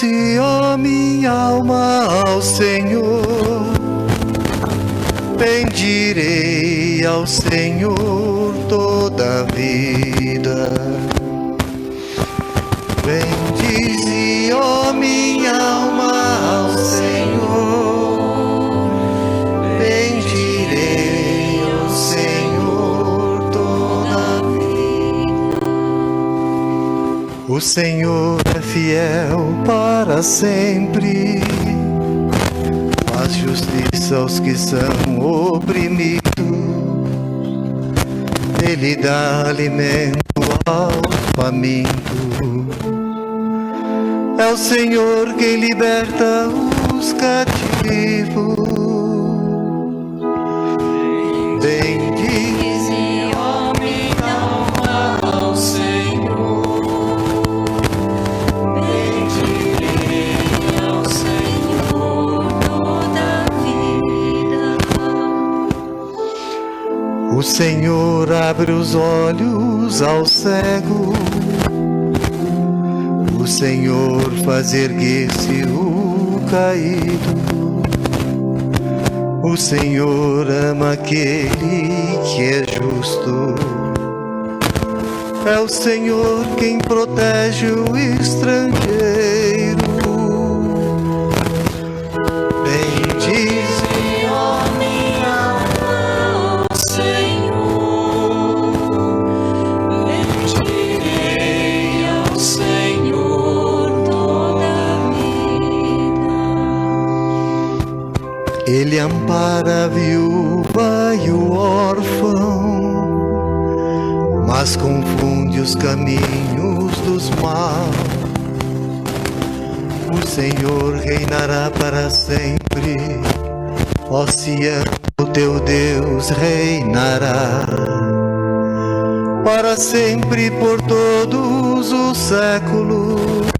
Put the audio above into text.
Bendize, ó minha alma, ao Senhor. Bendirei ao Senhor toda a vida. Bendize, ó minha alma, ao Senhor. Bendirei ao Senhor toda a vida. O Senhor é fiel para sempre, faz justiça aos que são oprimidos. Ele dá alimento aos famintos. É o Senhor quem liberta os cativos. Bendize, ó minha alma, ao Senhor. Bendirei ao Senhor toda a vida. O Senhor abre os olhos ao cego. O Senhor faz erguer-se o caído. O Senhor ama aquele que é justo. É o Senhor quem protege o estrangeiro. Bendize, ó minha alma, ao Senhor. Bendirei ao Senhor toda a vida. Ele ampara a viúva e o órfão, mas confunde os caminhos dos maus. O Senhor reinará para sempre, ó Sião, o teu Deus reinará para sempre, por todos os séculos.